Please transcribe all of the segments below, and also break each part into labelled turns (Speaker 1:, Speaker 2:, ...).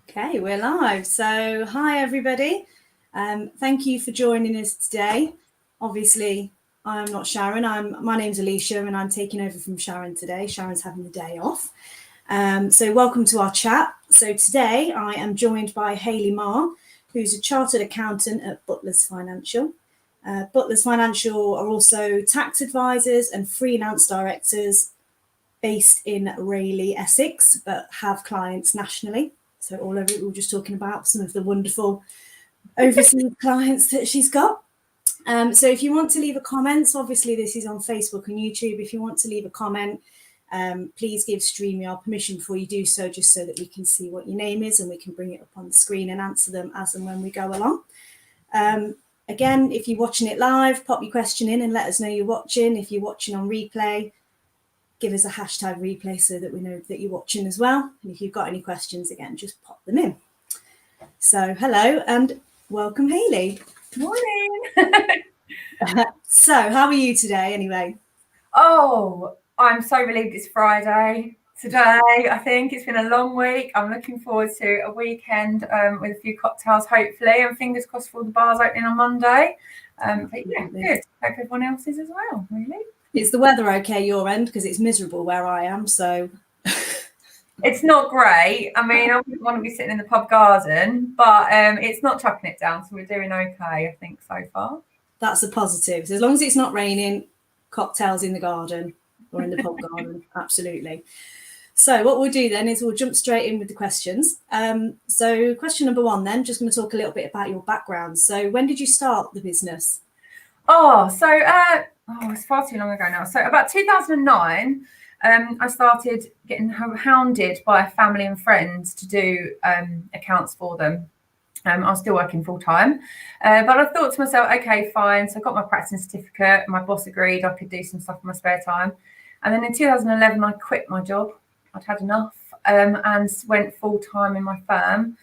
Speaker 1: Okay, we're live. So, hi everybody. Thank you for joining us today. Obviously, I'm not Sharon. My name's Alicia, and I'm taking over from Sharon today. Sharon's having the day off. So, welcome to our chat. So, today I am joined by Hayley Meagher, who's a chartered accountant at Butlers Financial. Butlers Financial are also tax advisors and freelance directors based in Rayleigh, Essex, but have clients nationally. So all over it, we were just talking about some of the wonderful overseas clients that she's got. So if you want to leave a comment, obviously this is on Facebook and YouTube. If you want to leave a comment, please give StreamYard permission before you do so, just so that we can see what your name is and we can bring it up on the screen and answer them as and when we go along. Again, if you're watching it live, pop your question in and let us know you're watching. If you're watching on replay, give us a hashtag replay so that we know that you're watching as well. And if you've got any questions, again, just pop them in. So hello and welcome, Hayley.
Speaker 2: Morning.
Speaker 1: So how are you today anyway?
Speaker 2: Oh, I'm so relieved it's Friday today. I think it's been a long week. I'm looking forward to a weekend with a few cocktails, hopefully, and fingers crossed for all the bars opening on Monday. But yeah, good. Hope everyone else is as well, really.
Speaker 1: Is the weather okay your end? Because it's miserable where I am, so.
Speaker 2: It's not great. I mean, I wouldn't want to be sitting in the pub garden, but it's not chucking it down, so we're doing okay, I think, so far.
Speaker 1: That's a positive. So as long as it's not raining, cocktails in the garden or in the pub garden, absolutely. So what we'll do then is we'll jump straight in with the questions. So question number one then, just going to talk a little bit about your background. So when did you start the business?
Speaker 2: It's far too long ago now. So about 2009, I started getting hounded by family and friends to do accounts for them. I was still working full time, but I thought to myself, okay, fine. So I got my practicing certificate. My boss agreed I could do some stuff in my spare time. And then in 2011, I quit my job. I'd had enough and went full time in my firm.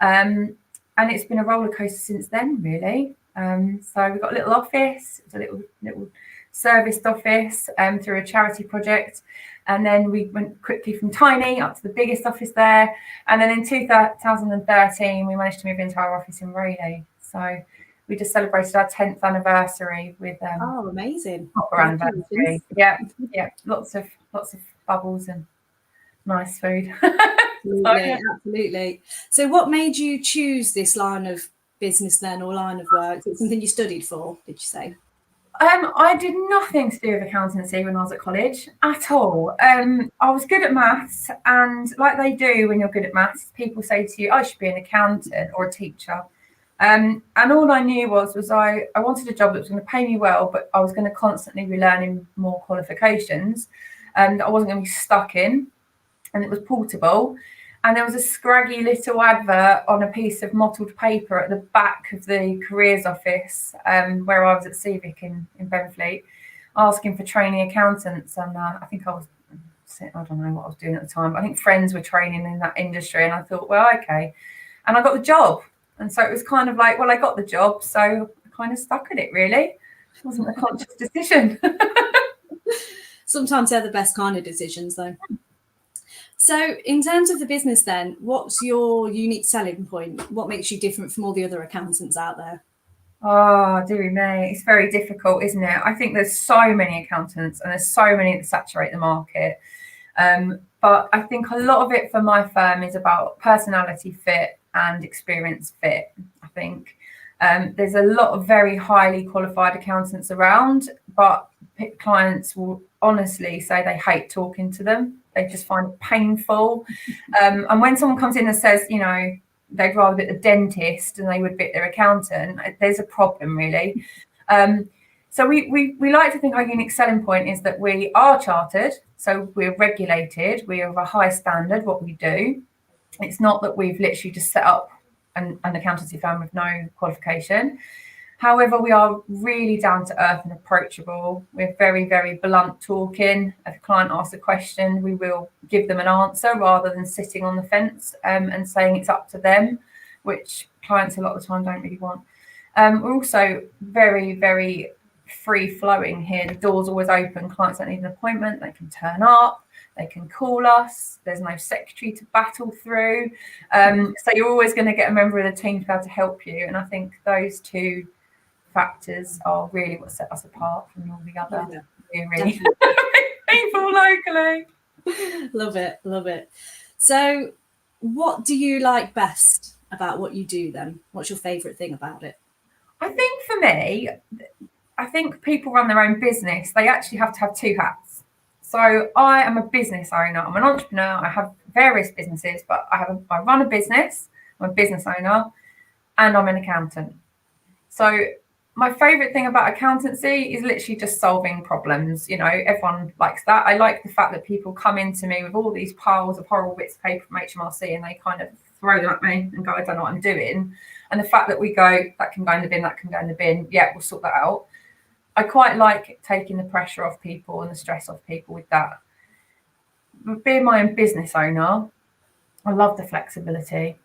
Speaker 2: And it's been a roller coaster since then, really. So we've got a little office, it's a little serviced office through a charity project. And then we went quickly from tiny up to the biggest office there. And then in 2013, we managed to move into our office in Rayleigh. So we just celebrated our 10th anniversary with
Speaker 1: oh, amazing.
Speaker 2: Anniversary. Yeah, lots of bubbles and nice food.
Speaker 1: Absolutely. So what made you choose this line of business then, or line of work? Is it something you studied for, did you say?
Speaker 2: I did nothing to do with accountancy when I was at college at all. I was good at maths, and like they do when you're good at maths, people say to you, I should be an accountant or a teacher. And all I knew was I wanted a job that was going to pay me well, but I was going to constantly be learning more qualifications that I wasn't going to be stuck in, and it was portable. And there was a scraggy little advert on a piece of mottled paper at the back of the careers office where I was at Civic in Benfleet, asking for trainee accountants. And I think I don't know what I was doing at the time. I think friends were training in that industry. And I thought, well, okay. And I got the job. And so it was kind of like, well, I got the job. So I kind of stuck at it, really. It wasn't a conscious decision.
Speaker 1: Sometimes they're the best kind of decisions, though. So in terms of the business then, what's your unique selling point? What makes you different from all the other accountants out there?
Speaker 2: Oh, dearie me. It's very difficult, isn't it? I think there's so many accountants and there's so many that saturate the market. But I think a lot of it for my firm is about personality fit and experience fit, I think. There's a lot of very highly qualified accountants around, but clients will honestly say they hate talking to them. They just find it painful. And when someone comes in and says, you know, they'd rather bit the dentist than they would bit their accountant, there's a problem, really. So we like to think our unique selling point is that we are chartered, so we're regulated, we are of a high standard, what we do. It's not that we've literally just set up an accountancy firm with no qualification. However, we are really down to earth and approachable. We're very, very blunt talking. If a client asks a question, we will give them an answer rather than sitting on the fence and saying it's up to them, which clients a lot of the time don't really want. We're also very, very free flowing here. The door's always open. Clients don't need an appointment. They can turn up. They can call us. There's no secretary to battle through. So you're always going to get a member of the team to be able to help you. And I think those two factors are really what set us apart from all the other really people locally.
Speaker 1: Love it, love it. So what do you like best about what you do then? What's your favourite thing about it?
Speaker 2: I think for me, I think people run their own business. They actually have to have two hats. So I am a business owner. I'm an entrepreneur. I have various businesses, but I run a business. I'm a business owner, and I'm an accountant. So my favourite thing about accountancy is literally just solving problems. You know, everyone likes that. I like the fact that people come into me with all these piles of horrible bits of paper from HMRC and they kind of throw them at me and go, I don't know what I'm doing. And the fact that we go, that can go in the bin, that can go in the bin. Yeah, we'll sort that out. I quite like taking the pressure off people and the stress off people with that. But being my own business owner, I love the flexibility.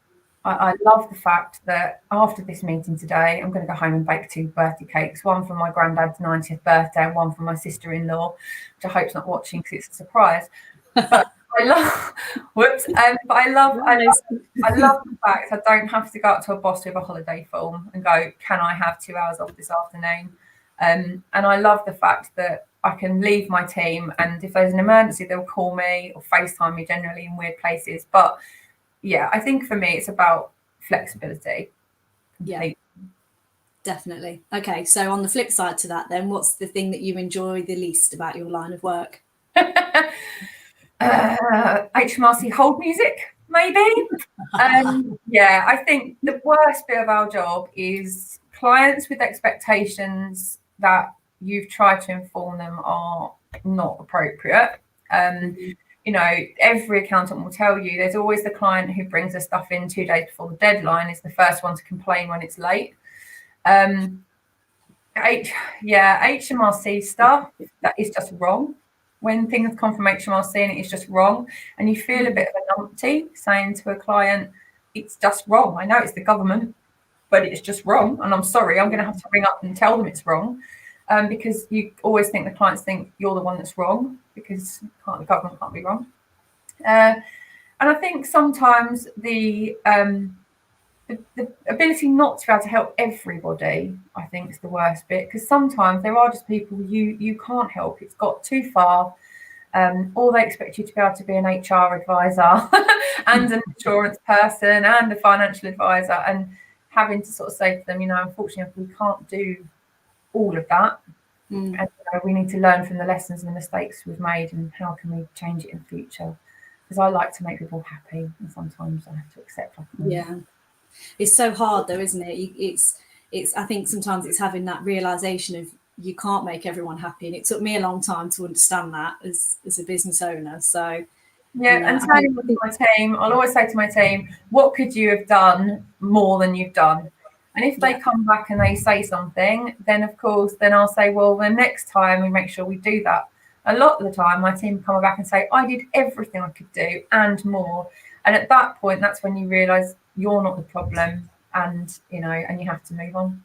Speaker 2: I love the fact that after this meeting today, I'm going to go home and bake 2 birthday cakes, one for my granddad's 90th birthday and one for my sister-in-law, which I hope's not watching because it's a surprise. But I love, but I love the fact I don't have to go up to a boss with a holiday form and go, can I have 2 hours off this afternoon? And I love the fact that I can leave my team, and if there's an emergency, they'll call me or FaceTime me generally in weird places. But yeah, I think for me, it's about flexibility.
Speaker 1: Yeah, definitely. Okay, so on the flip side to that, then, what's the thing that you enjoy the least about your line of work?
Speaker 2: HMRC hold music, maybe. Yeah, I think the worst bit of our job is clients with expectations that you've tried to inform them are not appropriate. You know, every accountant will tell you there's always the client who brings their stuff in 2 days before the deadline is the first one to complain when it's late. HMRC stuff, that is just wrong. When things come from HMRC and it is just wrong, and you feel a bit of a numpty saying to a client, it's just wrong. I know it's the government, but it's just wrong. And I'm sorry, I'm going to have to ring up and tell them it's wrong. Because you always think the clients think you're the one that's wrong, because the government can't be wrong. And I think sometimes the ability not to be able to help everybody, I think, is the worst bit, because sometimes there are just people you can't help. It's got too far. Or they expect you to be able to be an HR advisor and an insurance person and a financial advisor, and having to sort of say to them, you know, unfortunately, we can't do all of that. And we need to learn from the lessons and the mistakes we've made, and how can we change it in the future, because I like to make people happy, and sometimes I have to accept
Speaker 1: it's so hard though, isn't it? It's I think sometimes it's having that realization of you can't make everyone happy, and it took me a long time to understand that as a business owner. So
Speaker 2: and telling my team, I'll always say to my team, what could you have done more than you've done? And if they come back and they say something, then of course, then I'll say, well, the next time we make sure we do that. A lot of the time, my team come back and say, I did everything I could do and more. And at that point, that's when you realise you're not the problem, and you know, and you have to move on.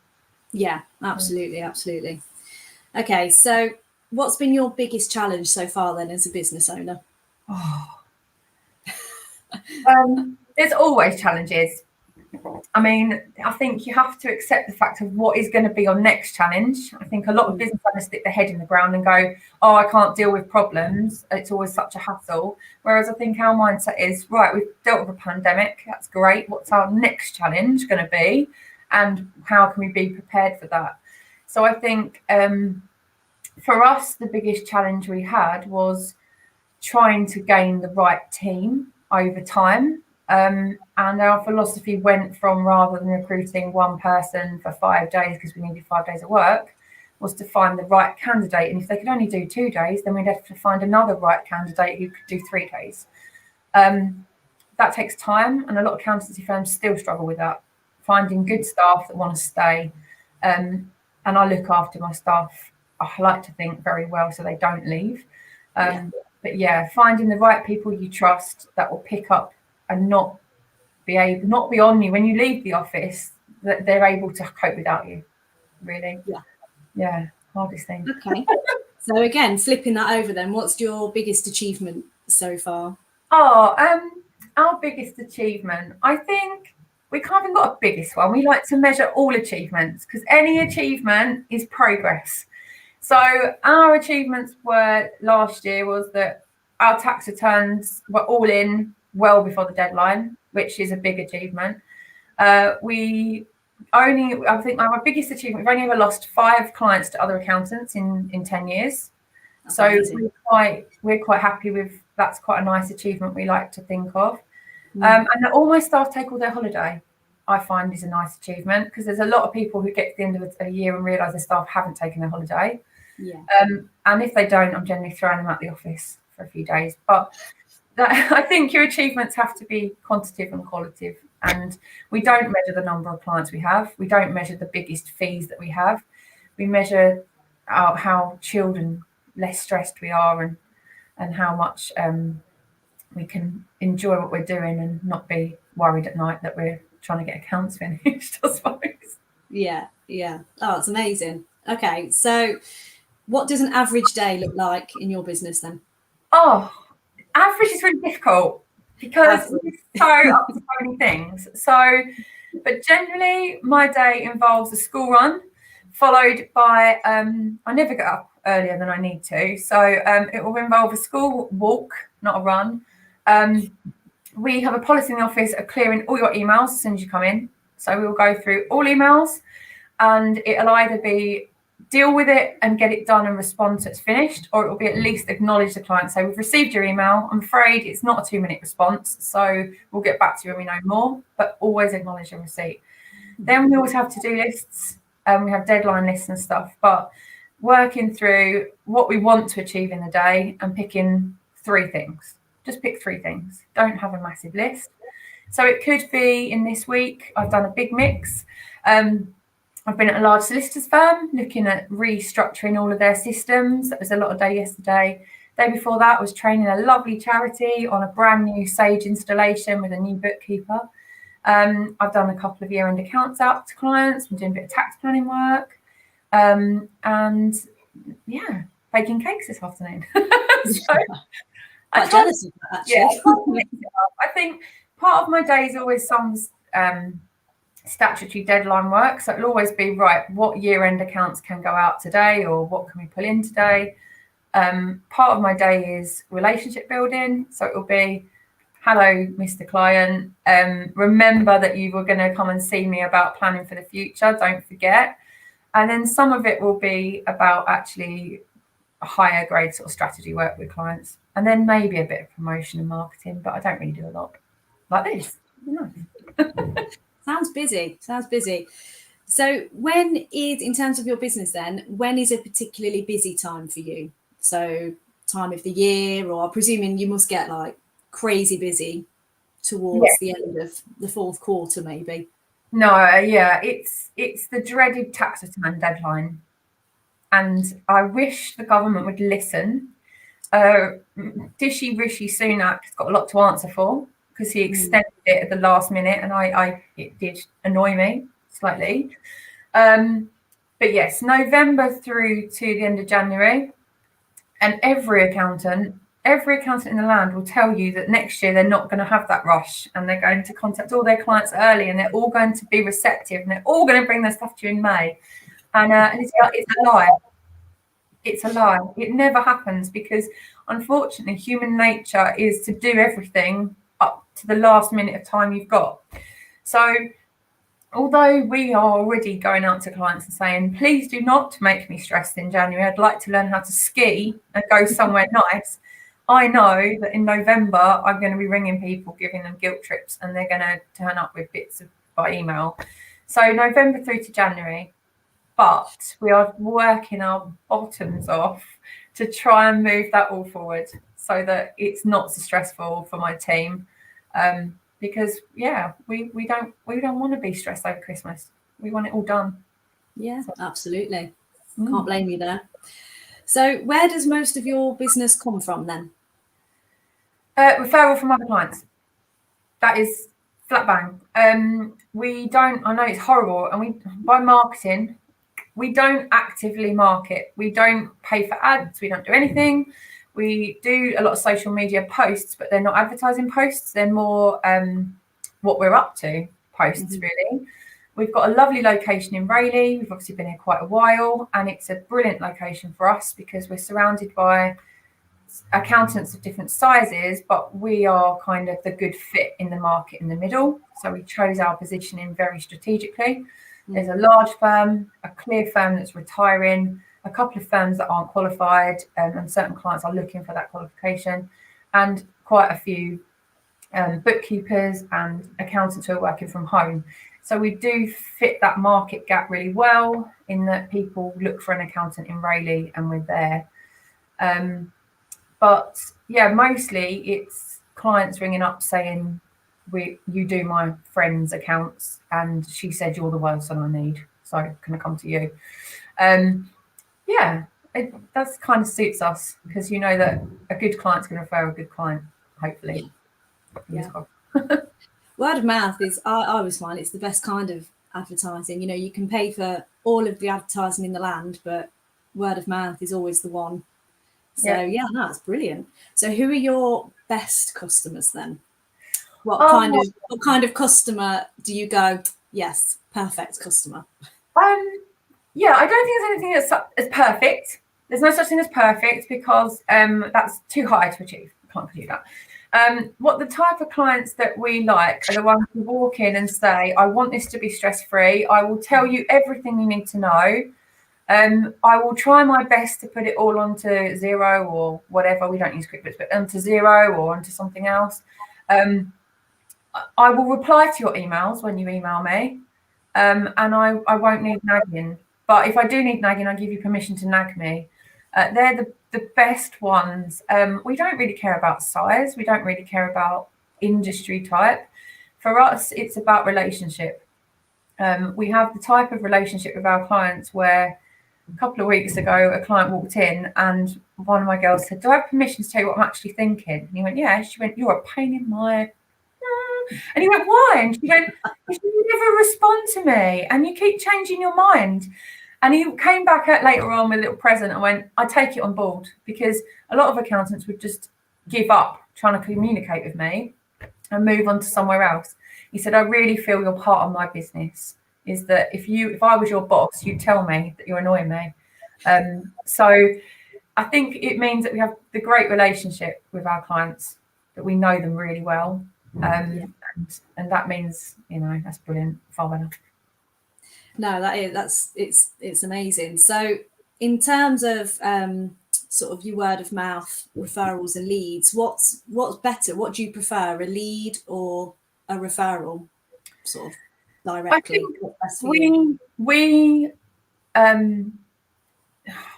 Speaker 1: Yeah, absolutely, absolutely. Okay, so what's been your biggest challenge so far then as a business owner?
Speaker 2: There's always challenges. I mean, I think you have to accept the fact of what is going to be your next challenge. I think a lot of business owners stick their head in the ground and go, oh, I can't deal with problems. It's always such a hassle. Whereas I think our mindset is, right, we've dealt with a pandemic. That's great. What's our next challenge going to be? And how can we be prepared for that? So I think for us, the biggest challenge we had was trying to gain the right team over time. And our philosophy went from, rather than recruiting one person for 5 days because we needed 5 days of work, was to find the right candidate. And if they could only do 2 days, then we'd have to find another right candidate who could do 3 days. That takes time, and a lot of accountancy firms still struggle with that, finding good staff that want to stay. And I look after my staff, I like to think, very well, so they don't leave. But yeah, finding the right people you trust that will pick up and not be on you when you leave the office, that they're able to cope without you. Really. Hardest thing.
Speaker 1: Okay. So again, flipping that over then, what's your biggest achievement so far?
Speaker 2: Oh, our biggest achievement, I think we can't even got a biggest one. We like to measure all achievements because any achievement is progress. So our achievements were last year was that our tax returns were all in well before the deadline, which is a big achievement. I think our biggest achievement, we've only ever lost 5 clients to other accountants in 10 years.
Speaker 1: That's
Speaker 2: so
Speaker 1: amazing.
Speaker 2: we're quite happy with, that's quite a nice achievement we like to think of.
Speaker 1: Mm.
Speaker 2: And that all my staff take all their holiday, I find is a nice achievement because there's a lot of people who get to the end of a year and realise their staff haven't taken their holiday.
Speaker 1: Yeah.
Speaker 2: And if they don't, I'm generally throwing them out the office for a few days. But I think your achievements have to be quantitative and qualitative. And we don't measure the number of clients we have. We don't measure the biggest fees that we have. We measure how chilled and less stressed we are and how much we can enjoy what we're doing and not be worried at night that we're trying to get accounts finished, I suppose.
Speaker 1: Yeah. Oh, it's amazing. Okay, so what does an average day look like in your business then?
Speaker 2: Oh, average is really difficult because we're so up to so many things. But generally my day involves a school run followed by, I never get up earlier than I need to. So it will involve a school walk, not a run. We have a policy in the office of clearing all your emails as soon as you come in. So we will go through all emails and it'll either be deal with it and get it done and respond so it's finished, or it will be at least acknowledge the client. So we've received your email. I'm afraid it's not a 2-minute response. So we'll get back to you when we know more, but always acknowledge your receipt. Then we always have to-do lists and we have deadline lists and stuff, but working through what we want to achieve in the day and picking 3 things. Just pick 3 things. Don't have a massive list. So it could be in this week, I've done a big mix. I've been at a large solicitors firm looking at restructuring all of their systems. That was a lot of day yesterday. Day before that was training a lovely charity on a brand new Sage installation with a new bookkeeper. I've done a couple of year-end accounts out to clients. Been doing a bit of tax planning work. And yeah, baking cakes this afternoon. So,
Speaker 1: I'm jealous of that, actually.
Speaker 2: Yeah, I think part of my day is always some statutory deadline work. So it'll always be, right, what year-end accounts can go out today or what can we pull in today? Part of my day is relationship building. So it will be, hello, Mr. Client. Remember that you were going to come and see me about planning for the future. Don't forget. And then some of it will be about actually a higher grade sort of strategy work with clients. And then maybe a bit of promotion and marketing, but I don't really do a lot like this. No.
Speaker 1: Sounds busy. So in terms of your business then, when is a particularly busy time for you? So time of the year, or I'm presuming you must get like crazy busy towards the end of the 4th quarter maybe.
Speaker 2: No, yeah, it's the dreaded tax return deadline. And I wish the government would listen. Dishy Rishi Sunak has got a lot to answer for because he extended it at the last minute, and it did annoy me slightly. But yes, November through to the end of January, and every accountant in the land will tell you that next year they're not going to have that rush, and they're going to contact all their clients early, and they're all going to be receptive, and they're all going to bring their stuff to you in May. And it's a lie. It's a lie. It never happens because, unfortunately, human nature is to do everything up to the last minute of time you've got. So although we are already going out to clients and saying, please do not make me stressed in January, I'd like to learn how to ski and go somewhere nice. I know that in November, I'm going to be ringing people, giving them guilt trips, and they're going to turn up with bits by email. So November through to January. But we are working our bottoms off to try and move that all forward so that it's not so stressful for my team. Because we don't want to be stressed over Christmas. We want it all done.
Speaker 1: Yeah, absolutely. Can't blame you there. So where does most of your business come from then?
Speaker 2: Referral from other clients. That is flat bang. We don't, I know it's horrible, and by marketing, we don't actively market. We don't pay for ads. We don't do anything. We do a lot of social media posts, but they're not advertising posts. They're more what we're up to posts, really. We've got a lovely location in Rayleigh. We've obviously been here quite a while, and it's a brilliant location for us because we're surrounded by accountants of different sizes, but we are kind of the good fit in the market in the middle. So we chose our positioning very strategically. There's a large firm, a clear firm that's retiring, a couple of firms that aren't qualified, and certain clients are looking for that qualification, and quite a few bookkeepers and accountants who are working from home. So we do fit that market gap really well in that people look for an accountant in Rayleigh and we're there. But yeah, mostly it's clients ringing up saying, you do my friend's accounts and she said you're the person I need, so can I come to you? Yeah, that kind of suits us because you know that a good client's going to refer a good client, hopefully.
Speaker 1: Yeah. Word of mouth is, I always find it's the best kind of advertising. You know, you can pay for all of the advertising in the land, but word of mouth is always the one. So yeah, no, it's brilliant. So who are your best customers then? What kind of customer do you go, yes, perfect customer?
Speaker 2: Yeah, I don't think there's anything that's perfect. There's no such thing as perfect because that's too high to achieve. I can't do that. What the type of clients that we like are the ones who walk in and say, I want this to be stress-free. I will tell you everything you need to know. I will try my best to put it all onto Xero or whatever. We don't use QuickBooks, but onto Xero or onto something else. I will reply to your emails when you email me, and I won't need nagging. But if I do need nagging, I give you permission to nag me. They're the best ones. We don't really care about size. We don't really care about industry type. For us, it's about relationship. We have the type of relationship with our clients where a couple of weeks ago, a client walked in and one of my girls said, do I have permission to tell you what I'm actually thinking? And he went, yeah. She went, you're a pain in my... And he went, why? And she went, you never respond to me and you keep changing your mind. And he came back later on with a little present and went, I take it on board, because a lot of accountants would just give up trying to communicate with me and move on to somewhere else. He said, I really feel you're part of my business. Is that if I was your boss, you'd tell me that you're annoying me. So I think it means that we have the great relationship with our clients, that we know them really well. And that means, you know, that's brilliant. Far better.
Speaker 1: No, it's amazing. So in terms of sort of your word of mouth referrals and leads, what's better? What do you prefer, a lead or a referral, sort of directly?
Speaker 2: I think we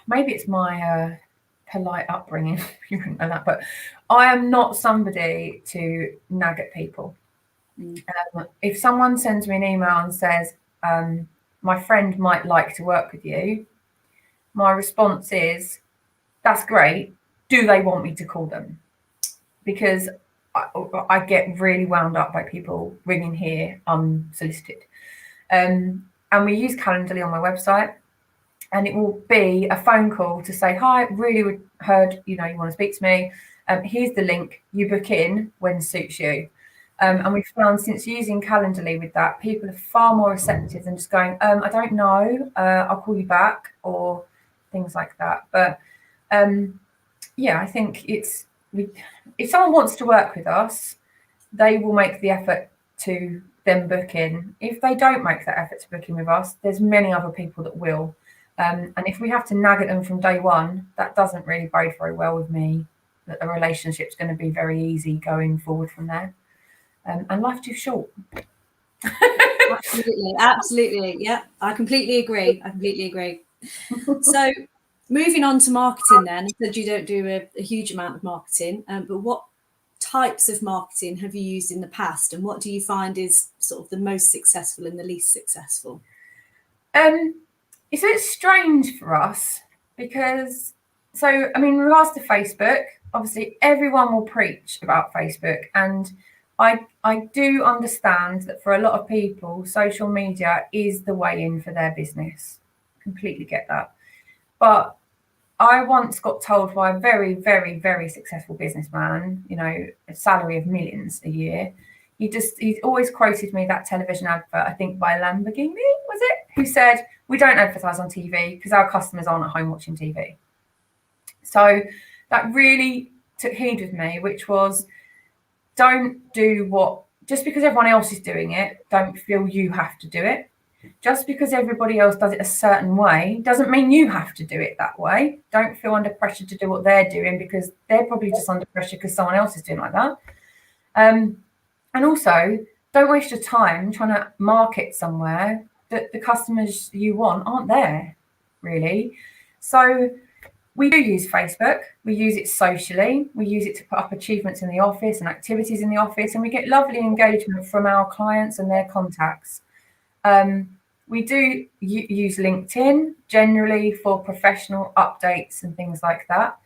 Speaker 2: maybe it's my polite upbringing, you wouldn't know that, but I am not somebody to nag at people. If someone sends me an email and says, my friend might like to work with you, my response is, that's great. Do they want me to call them? Because I get really wound up by people ringing here unsolicited. And we use Calendly on my website, and it will be a phone call to say, hi, really heard, you know, you want to speak to me. Here's the link. You book in when suits you. And we've found since using Calendly with that, people are far more receptive than just going, I don't know, I'll call you back, or things like that. But yeah, I think if someone wants to work with us, they will make the effort to then book in. If they don't make that effort to book in with us, there's many other people that will. And if we have to nag at them from day one, that doesn't really bode very well with me, that the relationship's going to be very easy going forward from there. And life's too short.
Speaker 1: Absolutely. Yeah, I completely agree. So moving on to marketing then, you said you don't do a huge amount of marketing, but what types of marketing have you used in the past, and what do you find is sort of the most successful and the least successful?
Speaker 2: It's a bit strange for us because, so, I mean, in regards to Facebook, obviously everyone will preach about Facebook, and I do understand that for a lot of people, social media is the way in for their business. Completely get that. But I once got told by a very, very, very successful businessman, you know, a salary of millions a year. He always quoted me that television advert, I think by Lamborghini, was it? Who said, we don't advertise on TV because our customers aren't at home watching TV. So that really took heed with me, which was, don't do what, just because everyone else is doing it, don't feel you have to do it. Just because everybody else does it a certain way doesn't mean you have to do it that way. Don't feel under pressure to do what they're doing because they're probably just under pressure because someone else is doing like that. And also, don't waste your time trying to market somewhere that the customers you want aren't there, really. So we do use Facebook. We use it socially. We use it to put up achievements in the office and activities in the office, and we get lovely engagement from our clients and their contacts. We do use LinkedIn generally for professional updates and things like that.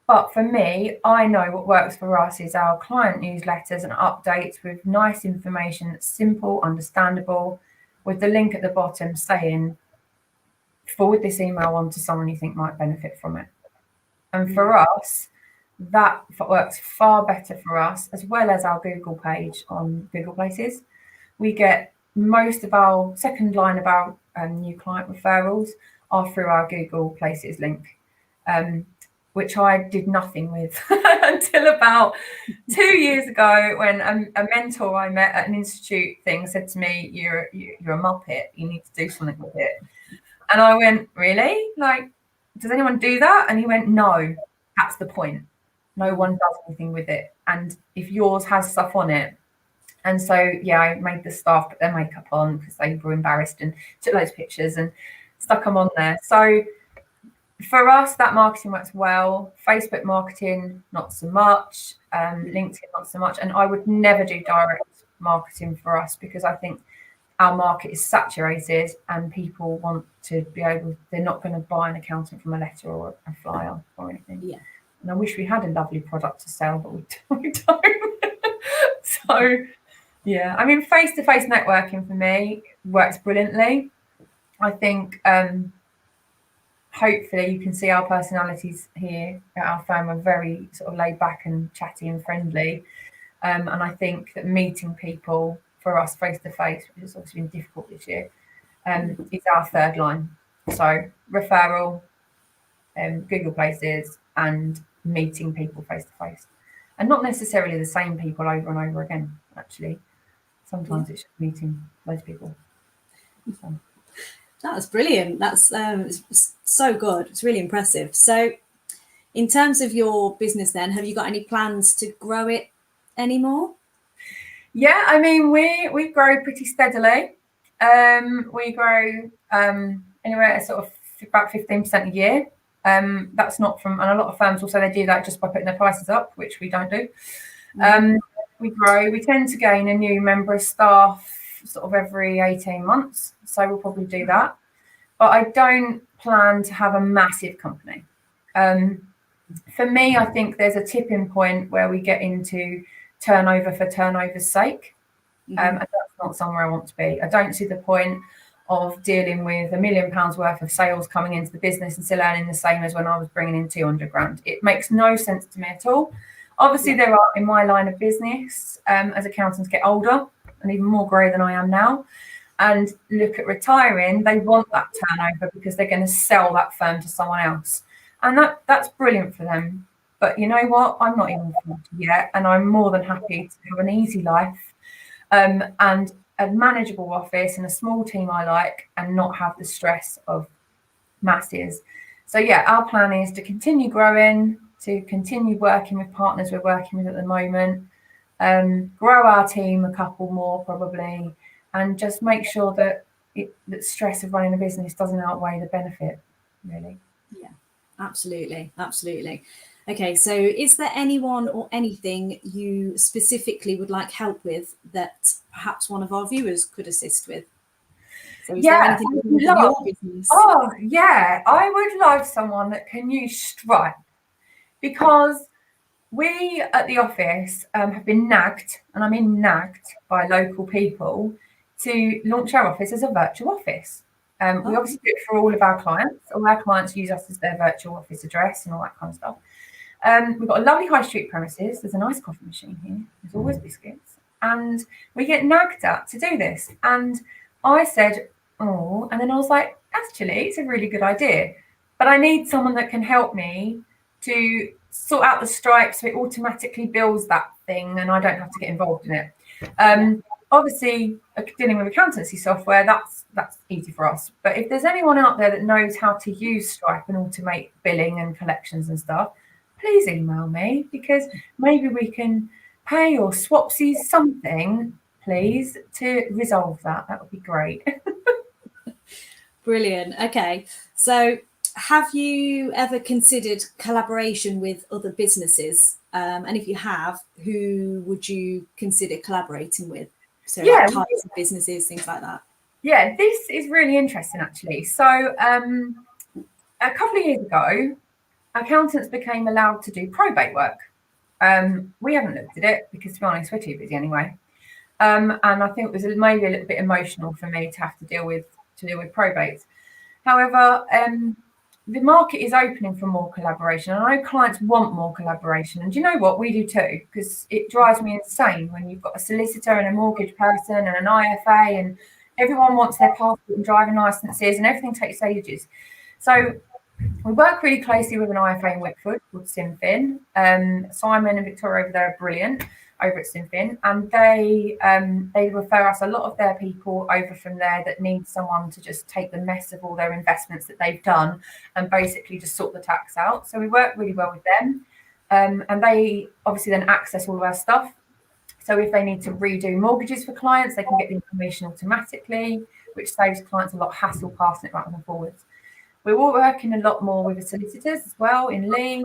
Speaker 2: But for me, I know what works for us is our client newsletters and updates with nice information that's simple, understandable, with the link at the bottom saying, forward this email on to someone you think might benefit from it. And for us, that works far better for us, as well as our Google page on Google Places. We get most of our second line of our new client referrals are through our Google Places link, which I did nothing with until about 2 years ago, when a mentor I met at an institute thing said to me, you're a muppet, you need to do something with it. And I went, really? Like, does anyone do that? And he went, no, that's the point. No one does anything with it. And if yours has stuff on it. And so, yeah, I made the staff put their makeup on because they were embarrassed, and took loads of pictures and stuck them on there. So for us, that marketing works well. Facebook marketing, not so much. LinkedIn, not so much. And I would never do direct marketing for us because I think our market is saturated and people want to be able, they're not going to buy an accountant from a letter or a flyer or anything.
Speaker 1: Yeah.
Speaker 2: And I wish we had a lovely product to sell, but we don't. So, yeah, I mean, face-to-face networking for me works brilliantly. I think hopefully you can see our personalities here at our firm are very sort of laid back and chatty and friendly. And I think that meeting people for us face-to-face, which has obviously been difficult this year, is our third line. So referral, Google Places, and meeting people face-to-face. And not necessarily the same people over and over again, actually. Sometimes it's just meeting those people. So.
Speaker 1: That's brilliant. That's it's so good. It's really impressive. So in terms of your business then, have you got any plans to grow it anymore?
Speaker 2: Yeah, I mean, we grow pretty steadily. We grow anywhere sort of about 15% a year. That's not from, and a lot of firms will say they do that just by putting their prices up, which we don't do. We grow. We tend to gain a new member of staff sort of every 18 months. So we'll probably do that. But I don't plan to have a massive company. For me, I think there's a tipping point where we get into turnover for turnover's sake. And that's not somewhere I want to be. I don't see the point of dealing with £1 million worth of sales coming into the business and still earning the same as when I was bringing in 200 grand. It makes no sense to me at all. Obviously, there are, in my line of business, as accountants get older and even more grey than I am now, and look at retiring, they want that turnover because they're going to sell that firm to someone else. And that's brilliant for them. But you know what? I'm not even 40 yet, and I'm more than happy to have an easy life and a manageable office and a small team I like, and not have the stress of masses. So yeah, our plan is to continue growing, to continue working with partners we're working with at the moment, grow our team a couple more probably, and just make sure that the stress of running a business doesn't outweigh the benefit, really.
Speaker 1: Yeah, absolutely. Okay, so is there anyone or anything you specifically would like help with that perhaps one of our viewers could assist with? So is there anything with your business?
Speaker 2: Oh, yeah, I would love someone that can use Stripe, because we at the office have been nagged, and I mean nagged, by local people to launch our office as a virtual office. We obviously do it for all of our clients. All our clients use us as their virtual office address and all that kind of stuff. We've got a lovely high street premises. There's a nice coffee machine here. There's always biscuits. And we get nagged at to do this. And I said, oh, and then I was like, actually, it's a really good idea. But I need someone that can help me to sort out the stripes so it automatically bills that thing and I don't have to get involved in it. Obviously, dealing with accountancy software, that's easy for us. But if there's anyone out there that knows how to use Stripe and automate billing and collections and stuff, please email me, because maybe we can pay or swapsies something, please, to resolve that. That would be great.
Speaker 1: Brilliant. Okay. So have you ever considered collaboration with other businesses? And if you have, who would you consider collaborating with? So like types of businesses, things like that.
Speaker 2: Yeah, this is really interesting, actually. So a couple of years ago, accountants became allowed to do probate work. We haven't looked at it because, to be honest, we're too busy anyway. And I think it was maybe a little bit emotional for me to have to deal with probate. However, the market is opening for more collaboration, and I know clients want more collaboration. And do you know what? We do too, because it drives me insane when you've got a solicitor and a mortgage person and an IFA, and everyone wants their passport and driving licenses, and everything takes ages. So we work really closely with an IFA in Wickford called Sinfin. Simon and Victoria over there are brilliant over at Sinfin, and they refer us a lot of their people over from there that need someone to just take the mess of all their investments that they've done and basically just sort the tax out. So we work really well with them, and they obviously then access all of our stuff. So if they need to redo mortgages for clients, they can get the information automatically, which saves clients a lot of hassle passing it backwards and forwards. We're all working a lot more with the solicitors as well in Lee,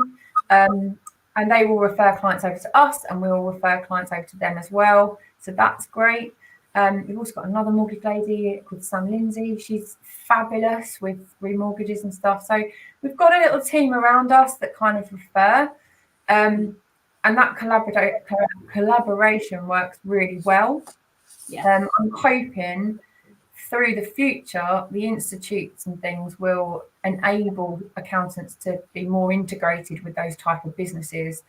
Speaker 2: and they will refer clients over to us, and we'll refer clients over to them as well. So that's great. We've also got another mortgage lady called Sam Lindsay. She's fabulous with remortgages and stuff. So we've got a little team around us that kind of refer, and that collaboration works really well. Yeah. I'm hoping through the future, the institutes and things will enable accountants to be more integrated with those type of businesses,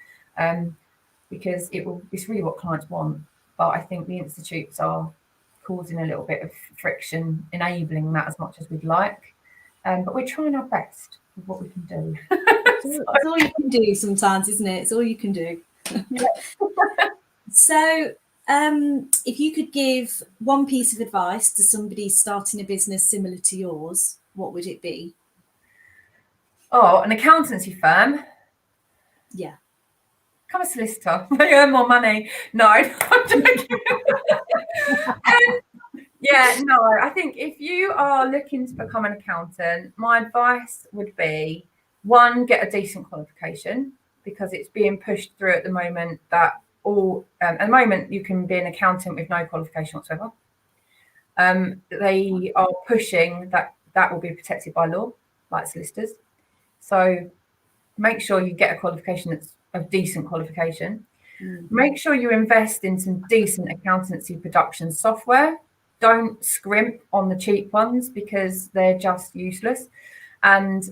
Speaker 2: because it's really what clients want. But I think the institutes are causing a little bit of friction, enabling that as much as we'd like. But we're trying our best with what we can do.
Speaker 1: It's all you can do sometimes, isn't it? It's all you can do. So if you could give one piece of advice to somebody starting a business similar to yours, what would it be?
Speaker 2: Oh, an accountancy firm.
Speaker 1: Yeah.
Speaker 2: Become a solicitor. They earn more money. No, I'm joking. I think if you are looking to become an accountant, my advice would be, one, get a decent qualification, because it's being pushed through at the moment that at the moment you can be an accountant with no qualification whatsoever. They are pushing that will be protected by law, like solicitors. So make sure you get a qualification that's a decent qualification. Make sure you invest in some decent accountancy production software. Don't scrimp on the cheap ones, because they're just useless. And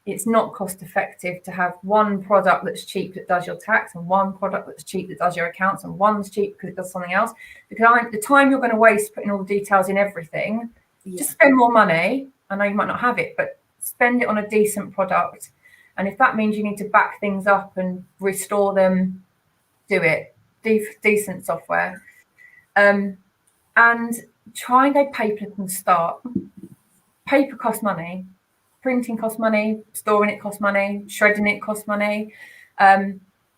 Speaker 2: it's not cost effective to have one product that's cheap that does your tax, and one product that's cheap that does your accounts, and one's cheap because it does something else. Because the time you're going to waste putting all the details in everything, just spend more money. I know you might not have it, but spend it on a decent product. And if that means you need to back things up and restore them, do it. Decent software. And try and go paper from the start. Paper costs money. Printing costs money, storing it costs money, shredding it costs money.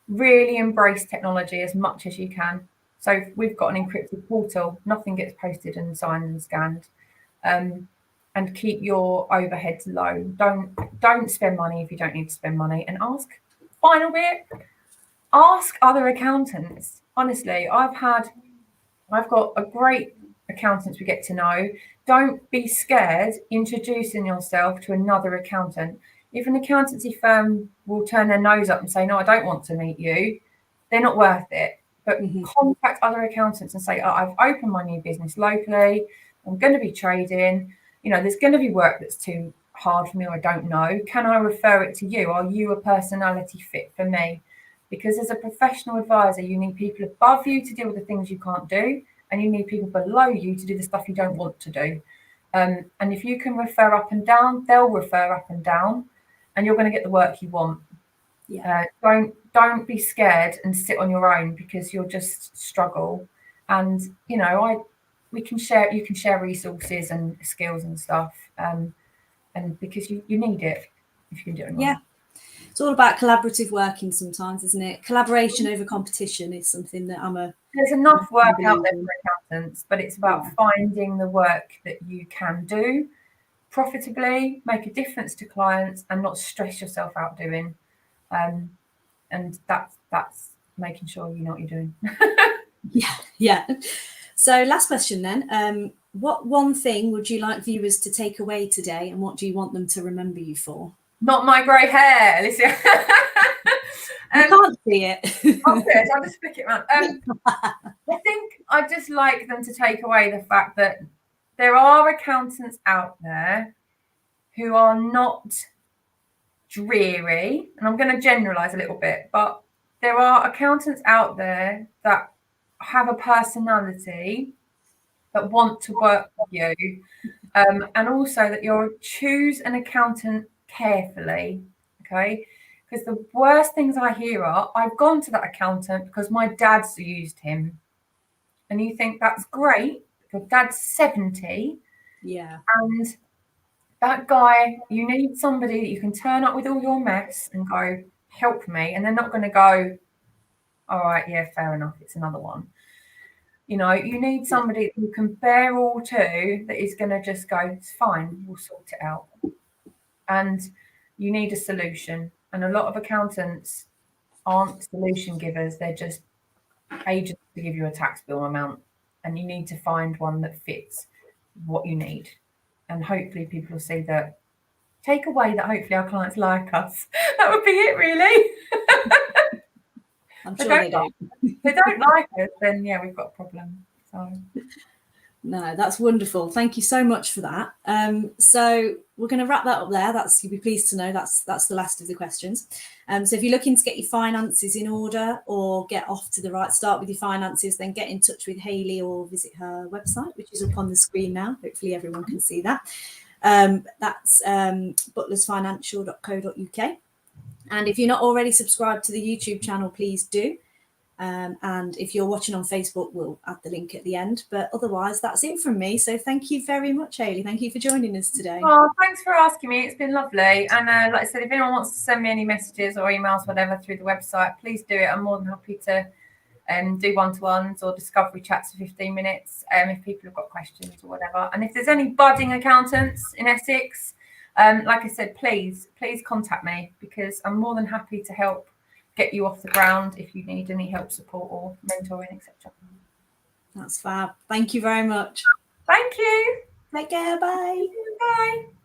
Speaker 2: Really embrace technology as much as you can. So we've got an encrypted portal, nothing gets posted and signed and scanned. And keep your overheads low. Don't spend money if you don't need to spend money. And final bit, ask other accountants. Honestly, I've got a great accountants we get to know. Don't be scared introducing yourself to another accountant. If an accountancy firm will turn their nose up and say, no, I don't want to meet you, they're not worth it. But contact other accountants and say, I've opened my new business locally. I'm going to be trading. there's going to be work that's too hard for me or I don't know. Can I refer it to you? Are you a personality fit for me? Because as a professional advisor, you need people above you to deal with the things you can't do, and you need people below you to do the stuff you don't want to do. And if you can refer up and down, they'll refer up and down, and you're going to get the work you want.
Speaker 1: Yeah.
Speaker 2: Don't be scared and sit on your own, because you'll just struggle. And you can share resources and skills and stuff, and because you need it if you can do it.
Speaker 1: Yeah. It's all about collaborative working sometimes, isn't it? Collaboration over competition is something that
Speaker 2: there's enough work out there for accountants, but it's about finding the work that you can do profitably, make a difference to clients, and not stress yourself out doing. And that's making sure you know what you're doing.
Speaker 1: Yeah. So last question then. What one thing would you like viewers to take away today, and what do you want them to remember you for?
Speaker 2: Not my grey hair, Alicia.
Speaker 1: I can't see it.
Speaker 2: Oh, good. I'll just flick it around. I think I'd just like them to take away the fact that there are accountants out there who are not dreary, and I'm going to generalize a little bit, but there are accountants out there that have a personality, that want to work with you, and also that you'll choose an accountant carefully, okay? Because the worst things I hear are, I've gone to that accountant because my dad's used him. And you think that's great, your dad's 70.
Speaker 1: Yeah.
Speaker 2: And that guy, you need somebody that you can turn up with all your mess and go, help me. And they're not going to go, all right, yeah, fair enough, it's another one. You need somebody who can bear all to, that is going to just go, it's fine, we'll sort it out. And you need a solution. And a lot of accountants aren't solution givers. They're just agents to give you a tax bill amount. And you need to find one that fits what you need. And hopefully people will see that. Take away that hopefully our clients like us. That would be it, really.
Speaker 1: I'm sure they do.
Speaker 2: If they don't like us, then yeah, we've got a problem. So
Speaker 1: no, that's wonderful. Thank you so much for that. So we're going to wrap that up there. You'll be pleased to know that's the last of the questions. So if you're looking to get your finances in order or get off to the right start with your finances, then get in touch with Hayley or visit her website, which is up on the screen now. Hopefully everyone can see that. That's butlersfinancial.co.uk. And if you're not already subscribed to the YouTube channel, please do. And if you're watching on Facebook, we'll add the link at the end. But otherwise, that's it from me. So thank you very much, Hayley. Thank you for joining us today.
Speaker 2: Oh, thanks for asking me. It's been lovely. And like I said, if anyone wants to send me any messages or emails, whatever, through the website, please do it. I'm more than happy to do one-to-ones or discovery chats for 15 minutes if people have got questions or whatever. And if there's any budding accountants in Essex, like I said, please contact me, because I'm more than happy to help get you off the ground if you need any help, support, or mentoring, etc.
Speaker 1: That's fab. Thank you very much.
Speaker 2: Thank you.
Speaker 1: Take care. Bye.
Speaker 2: Bye.